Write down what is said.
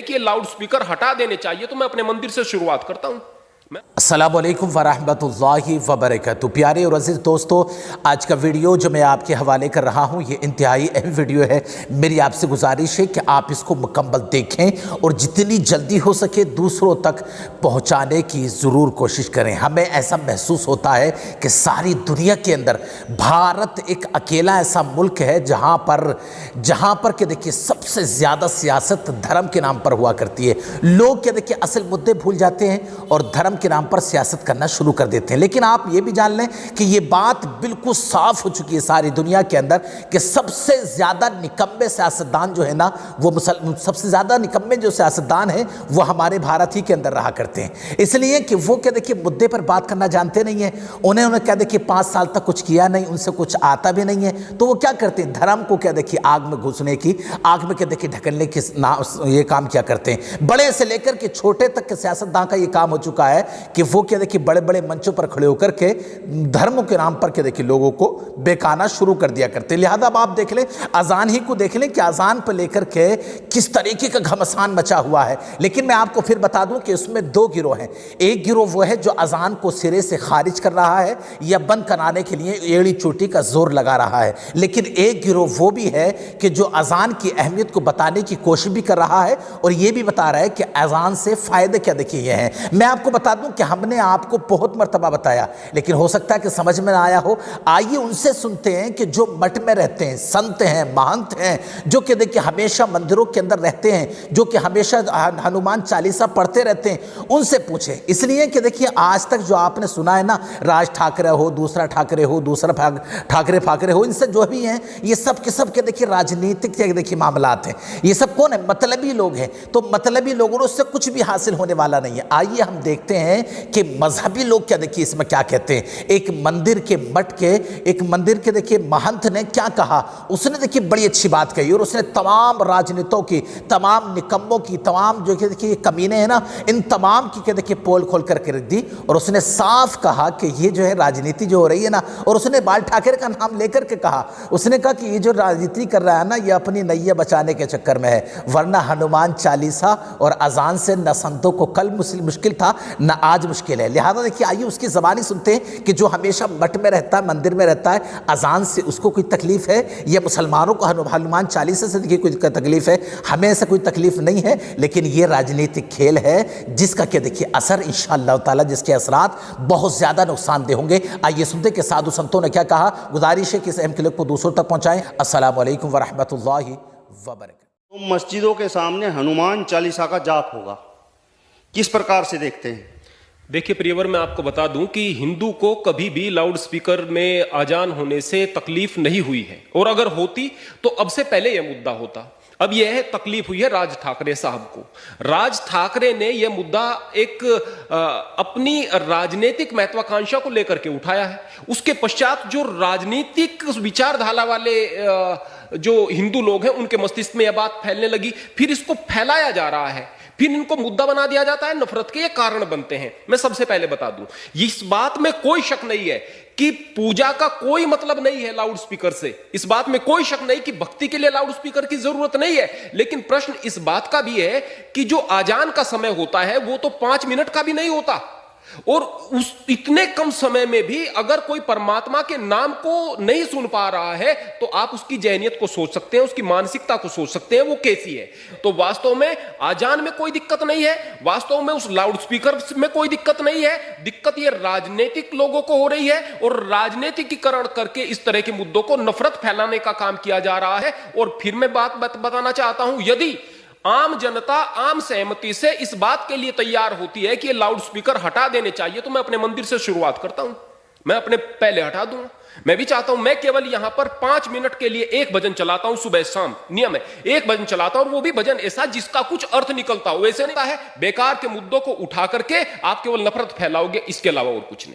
कि ये loud speaker हटा देने चाहिए, तो मैं अपने मंदिर से शुरुआत करता हूं। अस्सलामुअलैकुम वरहमतुल्लाहि वबरकातुहू। प्यारे और अजीज़ दोस्तों, आज का वीडियो जो मैं आपके हवाले कर रहा हूँ ये इंतहाई अहम वीडियो है। मेरी आपसे गुजारिश है कि आप इसको मुकम्मल देखें और जितनी जल्दी हो सके दूसरों तक पहुँचाने की ज़रूर कोशिश करें। हमें ऐसा महसूस होता है कि सारी दुनिया के अंदर भारत एक अकेला ऐसा मुल्क है जहाँ पर के देखिए सबसे ज़्यादा सियासत धर्म के नाम पर हुआ करती है। लोग क्या देखिए असल मुद्दे भूल जाते हैं और धर्म के नाम पर सियासत करना शुरू कर देते हैं। लेकिन आप ये भी जान लें कि ये बात बिल्कुल साफ हो चुकी है सारी दुनिया के अंदर कि सबसे ज़्यादा निकम्मे सियासतदान जो है ना, वो सबसे ज़्यादा निकम्मे जो सियासतदान हैं वो हमारे भारत ही के अंदर रहा करते हैं। इसलिए कि वो क्या देखिए मुद्दे पर बात करना जानते नहीं हैं। उन्हें क्या देखिए 5 साल तक कुछ किया नहीं, उनसे कुछ आता भी नहीं है, तो वो क्या करते हैं, धर्म को क्या देखिए आग में घुसने की, आग में क्या देखिए ढकलने की ये काम क्या करते हैं। बड़े से लेकर के छोटे तक के सियासतदान का ये काम हो चुका है कि वो क्या देखिए बड़े बड़े मंचों पर खड़े होकर के धर्मों के नाम पर क्या देखिए लोगों को बेकाना शुरू कर दिया करते। लिहाजा अब आप देख लें, अजान ही को देख लें कि अजान पर लेकर के किस तरीके का घमसान मचा हुआ है। लेकिन मैं आपको फिर बता दूं कि उसमें 2 गिरोह हैं। एक गिरोह वो है जो अजान को सिरे से खारिज कर रहा है या बंद कराने के लिए एड़ी चोटी का जोर लगा रहा है। लेकिन एक गिरोह वो भी है कि जो अजान की अहमियत को बताने की कोशिश भी कर रहा है और ये भी बता रहा है कि अजान से फायदे क्या देखिए ये हैं। मैं आपको बता दूं कि हमने आपको बहुत मर्तबा बताया, लेकिन हो सकता है कि समझ में ना आया हो। आइए उनसे सुनते हैं कि जो मठ में रहते हैं, संत हैं, महंत हैं, जो कि देखिए हमेशा मंदिरों के अंदर रहते हैं, जो कि हमेशा हनुमान चालीसा पढ़ते रहते हैं, उनसे पूछें। इसलिए कि देखिए आज तक जो आपने सुना है ना, राज ठाकरे हो, दूसरा ठाकरे हो, दूसरा ठाकरे फाकरे हो, इनसे जो भी हैं ये सब के सब के देखिए राजनीतिक देखिए मामलात हैं। ये सब कौन है? मतलबी लोग हैं। तो मतलबी लोगों से कुछ भी हासिल होने वाला नहीं है। आइए हम देखते हैं कि मजहबी लोग क्या देखिए इसमें क्या कहते हैं। एक मंदिर के मठ के, एक मंदिर के देखिए महंत ने क्या कहा। उसने देखिए बड़ी अच्छी बात कही और उसने तमाम राजनीतियों की, तमाम निकम्मों की, तमाम जो कि देखिए कमीने हैं ना, इन तमाम की क्या देखिए पोल खोल करके रख दी। और उसने साफ कहा कि ये जो है राजनीति जो हो रही है ना, और उसने बाल ठाकरे का नाम लेकर के कहा, उसने कहा कि ये जो राजनीति कर रहा है ना, ये अपनी नैया बचाने के चक्कर में है, वरना हनुमान चालीसा और अजान से न संतों को कल मुश्किल था न आज मुश्किल है। लिहाजा देखिए आइए उसकी ज़बानी सुनते हैं कि जो हमेशा मठ में रहता है, मंदिर में रहता है, अजान से उसको कोई तकलीफ़ है या मुसलमानों को हनुमान चालीसा से देखिए कोई तकलीफ़ है। हमें ऐसा कोई तकलीफ़ नहीं है, लेकिन ये राजनीतिक खेल है जिसका क्या देखिए असर इंशाअल्लाह ताला, जिसके असरात बहुत ज़्यादा नुकसानदेह होंगे। आइए सुनते कि साधु संतों ने क्या कहा। गुजारिश है कि इस अहम क्लिप को दूसरों तक पहुँचाएँ। अस्सलाम वालेकुम वरहमतुल्लाहि वबरकातुहू। तो मस्जिदों के सामने हनुमान चालीसा का जाप होगा, किस प्रकार से देखते हैं? देखिए प्रियवर, मैं आपको बता दूं कि हिंदू को कभी भी लाउड स्पीकर में अजान होने से तकलीफ नहीं हुई है, और अगर होती तो अब से पहले यह मुद्दा होता। अब यह है तकलीफ हुई है राज ठाकरे साहब को। राज ठाकरे ने यह मुद्दा एक अपनी राजनीतिक महत्वाकांक्षा को लेकर के उठाया है। उसके पश्चात जो राजनीतिक विचारधारा वाले जो हिंदू लोग हैं उनके मस्तिष्क में यह बात फैलने लगी, फिर इसको फैलाया जा रहा है, फिर इनको मुद्दा बना दिया जाता है, नफरत के ये कारण बनते हैं। मैं सबसे पहले बता दूं, इस बात में कोई शक नहीं है कि पूजा का कोई मतलब नहीं है लाउड स्पीकर से। इस बात में कोई शक नहीं कि भक्ति के लिए लाउड स्पीकर की जरूरत नहीं है। लेकिन प्रश्न इस बात का भी है कि जो आजान का समय होता है वो तो 5 मिनट का भी नहीं होता, और उस इतने कम समय में भी अगर कोई परमात्मा के नाम को नहीं सुन पा रहा है तो आप उसकी जहनियत को सोच सकते हैं, उसकी मानसिकता को सोच सकते हैं वो कैसी है। तो वास्तव में आजान में कोई दिक्कत नहीं है, वास्तव में उस लाउड स्पीकर में कोई दिक्कत नहीं है। दिक्कत ये राजनीतिक लोगों को हो रही है, और राजनीतिकीकरण करके इस तरह के मुद्दों को नफरत फैलाने का काम किया जा रहा है। और फिर मैं बात बताना चाहता हूं, यदि आम जनता आम सहमति से इस बात के लिए तैयार होती है कि ये लाउड स्पीकर हटा देने चाहिए, तो मैं अपने मंदिर से शुरुआत करता हूं। मैं अपने पहले हटा दूंगा। मैं भी चाहता हूं, मैं केवल यहां पर 5 मिनट के लिए एक भजन चलाता हूं, सुबह शाम नियम है, एक भजन चलाता हूं, और वो भी भजन ऐसा जिसका कुछ अर्थ निकलता हो। वैसे नहीं है बेकार के मुद्दों को उठा करके आप केवल नफरत फैलाओगे, इसके अलावा और कुछ नहीं।